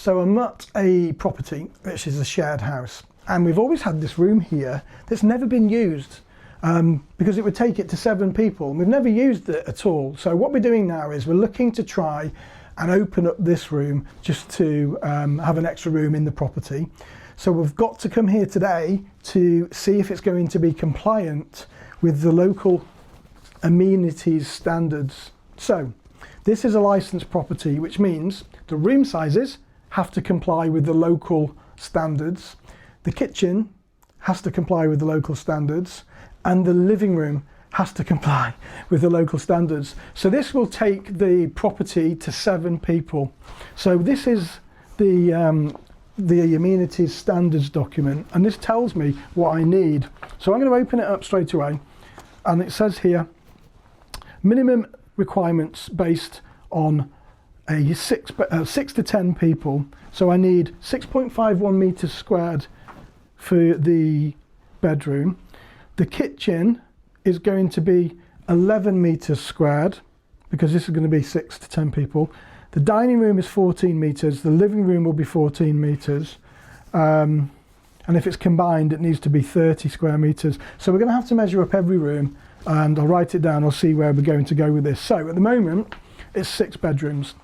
So I'm at a property, which is a shared house, and we've always had this room here that's never been used because it would take it to 7 people. We've never used it at all. So what we're doing now is we're looking to try and open up this room just to have an extra room in the property. So we've got to come here today to see if it's going to be compliant with the local amenities standards. So this is a licensed property, which means the room sizes have to comply with the local standards. The kitchen has to comply with the local standards, and the living room has to comply with the local standards. So this will take the property to 7 people. So this is the amenities standards document, and this tells me what I need. So I'm going to open it up straight away, and it says here, minimum requirements based on a 6 to 10 people. So I need 6.51 meters squared for the bedroom. The kitchen is going to be 11 meters squared because this is going to be 6 to 10 people. The dining room is 14 meters. The living room will be 14 meters. And if it's combined, it needs to be 30 square meters. So we're going to have to measure up every room, and I'll write it down. I'll see where we're going to go with this. So at the moment, it's 6 bedrooms.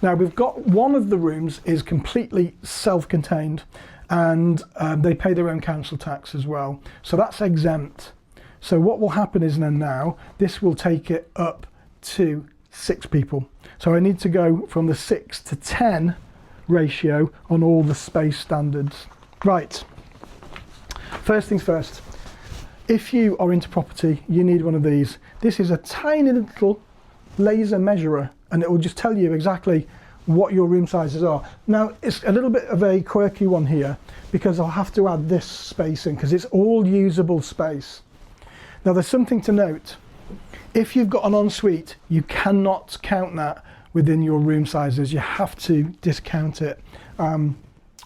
Now we've got one of the rooms is completely self-contained, and they pay their own council tax as well. So that's exempt. So what will happen is then now, this will take it up to 6 people. So I need to go from the 6 to 10 ratio on all the space standards. Right, first things first. If you are into property, you need one of these. This is a tiny little laser measurer, and it will just tell you exactly what your room sizes are. Now, it's a little bit of a quirky one here because I'll have to add this space in because it's all usable space. Now, there's something to note. If you've got an ensuite, you cannot count that within your room sizes. You have to discount it,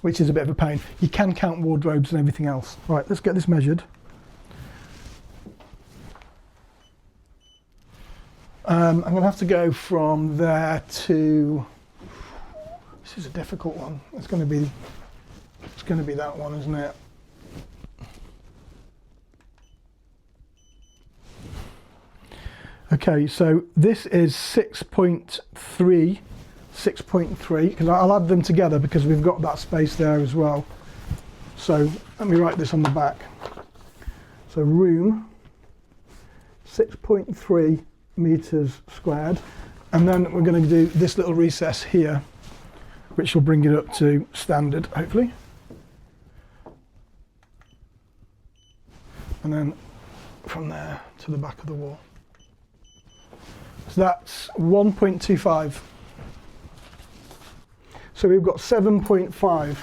which is a bit of a pain. You can count wardrobes and everything else. Right, let's get this measured. I'm going to have to go from there to, this is a difficult one. It's going to be that one, isn't it? Okay, so this is 6.3, because I'll add them together because we've got that space there as well. So let me write this on the back. So room, 6.3 meters squared, and then we're going to do this little recess here, which will bring it up to standard, hopefully. And then from there to the back of the wall. So that's 1.25. So we've got 7.5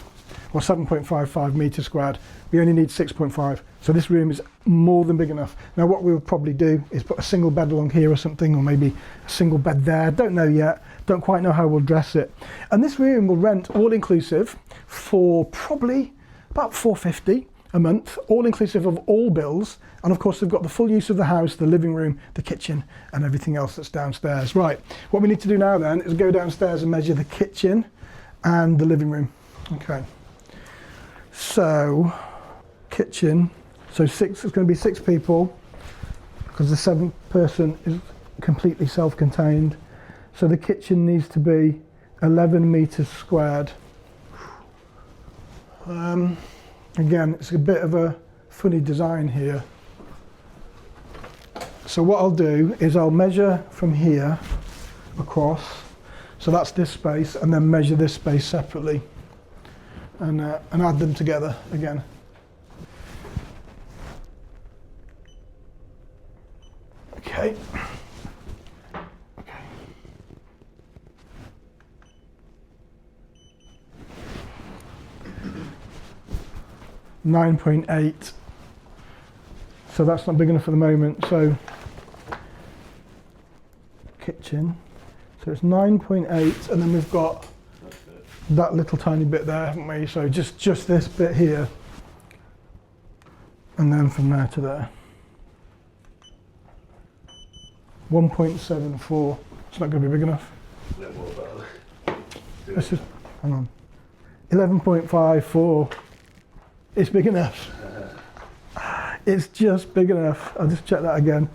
or 7.55 meters squared. We only need 6.5. So this room is more than big enough. Now what we'll probably do is put a single bed along here or something, or maybe a single bed there. Don't know yet. Don't quite know how we'll dress it. And this room will rent all inclusive for probably about $450 a month, all inclusive of all bills. And of course, they've got the full use of the house, the living room, the kitchen, and everything else that's downstairs. Right, what we need to do now then is go downstairs and measure the kitchen and the living room. Okay, so kitchen, so it's going to be 6 people because the 7th person is completely self-contained. So the kitchen needs to be 11 meters squared. Again, it's a bit of a funny design here. So what I'll do is I'll measure from here across. So that's this space, and then measure this space separately, and add them together again. Okay. 9.8, so that's not big enough for the moment. So kitchen, so it's 9.8, and then we've got that little tiny bit there, haven't we? So just this bit here, and then from there to there. 1.74. It's not going to be big enough. No more about This is, hang on. 11.54. It's big enough. It's just big enough. I'll just check that again.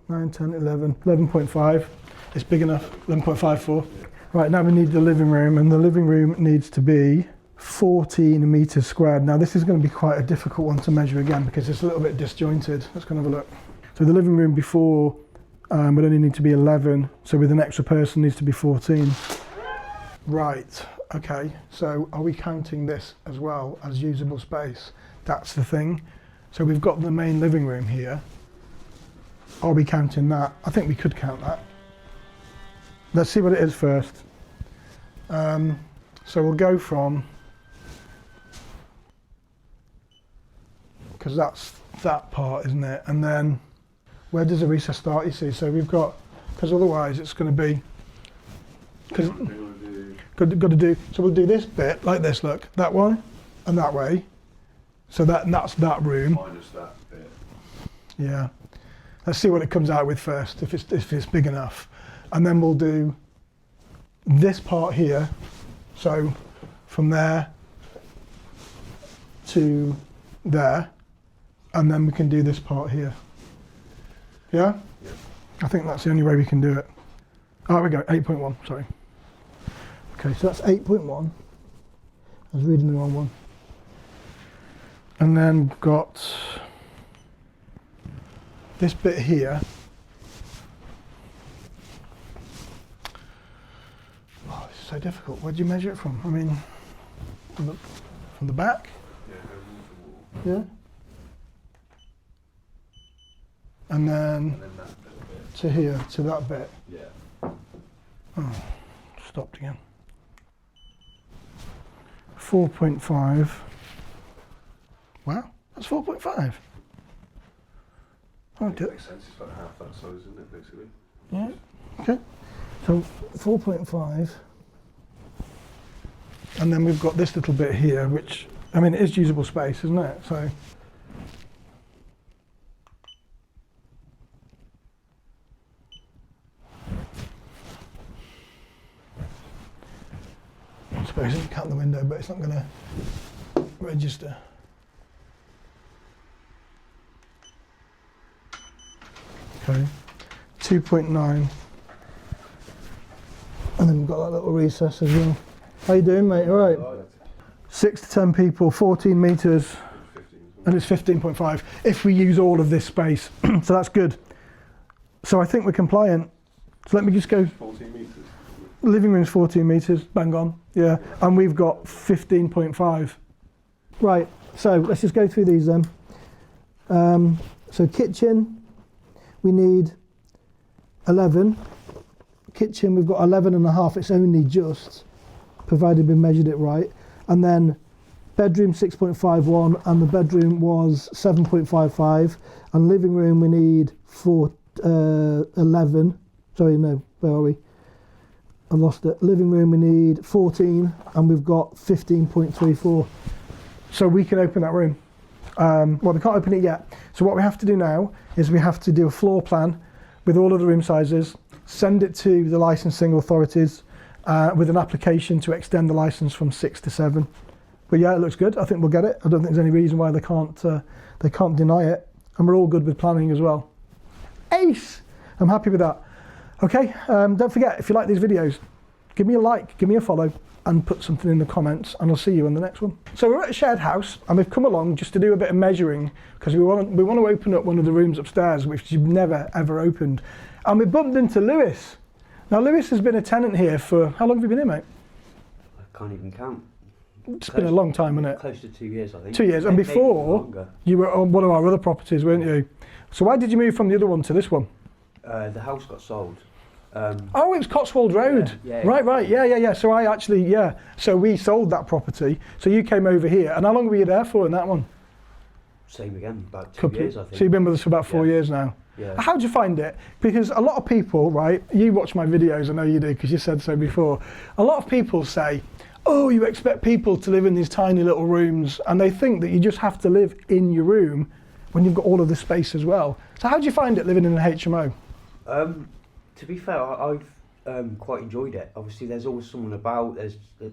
9, 10, 11, 11.5. It's big enough, 11.54. Right, now we need the living room, and the living room needs to be 14 metres squared. Now this is going to be quite a difficult one to measure again because it's a little bit disjointed. Let's go and have a look. So the living room before would only need to be 11, so with an extra person needs to be 14. Right, okay, so are we counting this as well as usable space? That's the thing. So we've got the main living room here. Are we counting that? I think we could count that. Let's see what it is first. So we'll go from, because that's that part, isn't it? And then where does the recess start, you see? So we've got, because otherwise it's going to be, because got to do, so we'll do this bit like this, look, that one and that way. So that's that room. Minus that bit. Yeah. Let's see what it comes out with first, if it's big enough. And then we'll do this part here. So from there to there, and then we can do this part here. Yeah? Yeah. I think that's the only way we can do it. Oh, there we go, 8.1, sorry. Okay, so that's 8.1. I was reading the wrong one. And then we've got this bit here. Oh, this is so difficult. Where do you measure it from? I mean, from the back? Yeah, Yeah. And then that bit. to here, to that bit. Yeah. Oh, stopped again. 4.5. Wow, that's 4.5. Oh, It makes sense, it's about half that size, isn't it, basically? yeah, okay. So 4.5. And then we've got this little bit here, which, I mean, it is usable space, isn't it? So. I suppose you can count the window, but it's not going to register. Okay, 2.9. And then we've got that little recess as well. How you doing, mate? All right. 6 to 10 people, 14 metres, and it's 15.5 if we use all of this space. So that's good. So I think we're compliant. So let me just go. 14 metres. Living room's 14 metres, bang on, yeah. And we've got 15.5. Right, so let's just go through these then. So kitchen, we need 11. Kitchen, we've got 11.5, it's only just, provided we measured it right. And then bedroom 6.51, and the bedroom was 7.55. And living room, we need 11. Sorry, no, where are we? I've lost it. Living room, we need 14, and we've got 15.34. So we can open that room. Well, we can't open it yet. So what we have to do now is we have to do a floor plan with all of the room sizes, send it to the licensing authorities with an application to extend the license from 6 to 7. But yeah, it looks good. I think we'll get it. I don't think there's any reason why they can't deny it. And we're all good with planning as well. Ace! I'm happy with that. Okay, don't forget, if you like these videos, give me a like, give me a follow, and put something in the comments, and I'll see you on the next one. So we're at a shared house, and we've come along just to do a bit of measuring, because we want to open up one of the rooms upstairs, which you've never, ever opened. And we bumped into Lewis. Now, Lewis has been a tenant here for, how long have you been here, mate? I can't even count. It's been a long time, hasn't it? Close to 2 years, I think. 2 years, and before, you were on one of our other properties, weren't you? So why did you move from the other one to this one? The house got sold. Oh, it was Cotswold Road. Yeah. Right. Yeah. So I actually, so we sold that property. So you came over here. And how long were you there for in that one? Same again, about 2 years, I think. So you've been with us for about 4 years now. Yeah. How do you find it? Because a lot of people, right, you watch my videos, I know you do, because you said so before. A lot of people say, oh, you expect people to live in these tiny little rooms, and they think that you just have to live in your room when you've got all of this space as well. So how do you find it living in an HMO? To be fair, I've quite enjoyed it. Obviously, there's always someone about.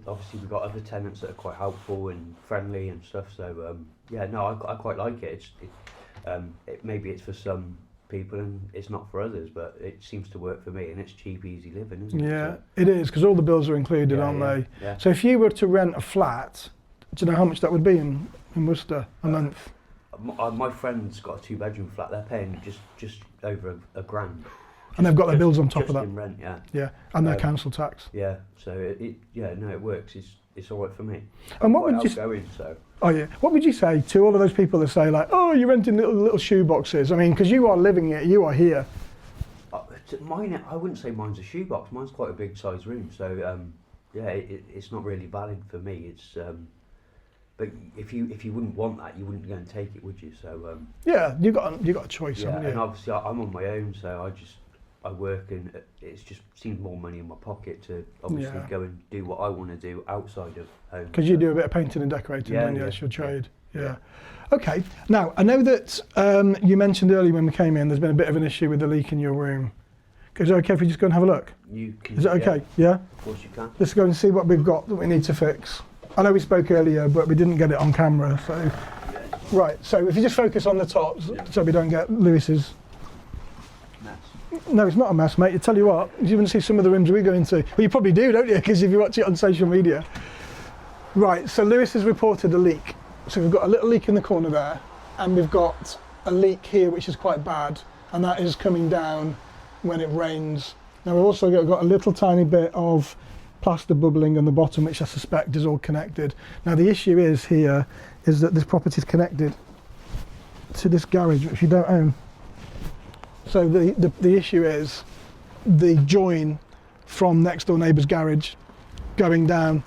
Obviously we've got other tenants that are quite helpful and friendly and stuff. So yeah, no, I quite like it. Maybe it's for some people and it's not for others, but it seems to work for me, and it's cheap, easy living, isn't it? Yeah, So, it is, because all the bills are included, aren't they? Yeah. So if you were to rent a flat, do you know how much that would be in Worcester a month? My friend's got a 2-bedroom flat. They're paying just over a grand. And they've got their bills on top just of that. in rent, yeah. Yeah, and their council tax. Yeah, so it works. It's all right for me. And what I'm would quite you? outgoing, so. Oh yeah. What would you say to all of those people that say like, oh, you're renting little shoe boxes? I mean, because you are living it, you are here. Mine, I wouldn't say mine's a shoebox. Mine's quite a big size room, so yeah, it's not really valid for me. It's but if you wouldn't want that, you wouldn't go and take it, would you? So Yeah, you got a choice, yeah, haven't and you? obviously I'm on my own, so I work, and it's just seems more money in my pocket to obviously Yeah. go and do what I want to do outside of home. Because you do a bit of painting and decorating, Yeah, don't you? yeah, That's your trade. Yeah. yeah. Okay. Now I know that you mentioned earlier when we came in, there's been a bit of an issue with the leak in your room. Is it okay if we just go and have a look? You can, Is it okay? Yeah. Of course you can. Let's go and see what we've got that we need to fix. I know we spoke earlier, but we didn't get it on camera. So, right. So if you just focus on the top, so we don't get Lewis's. Mess. No, it's not a mess, mate. I tell you what, you want to see some of the rooms we go into. Well, you probably do, don't you? Because if you watch it on social media. Right. So Lewis has reported a leak. So we've got a little leak in the corner there, and we've got a leak here, which is quite bad, and that is coming down when it rains. Now we've also got a little tiny bit of plaster bubbling on the bottom, which I suspect is all connected. Now the issue is here is that this property is connected to this garage, which you don't own. So the issue is the join from next door neighbour's garage going down.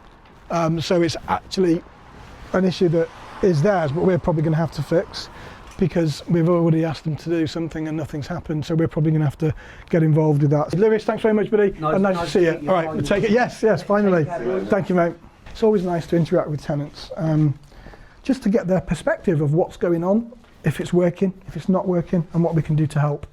So it's actually an issue that is theirs, but we're probably going to have to fix, because we've already asked them to do something and nothing's happened, so we're probably going to have to get involved with that. Lewis, thanks very much, buddy. Nice to see you. All right, we'll take it. Yes, finally. Thank you, mate. It's always nice to interact with tenants, just to get their perspective of what's going on, if it's working, if it's not working, and what we can do to help.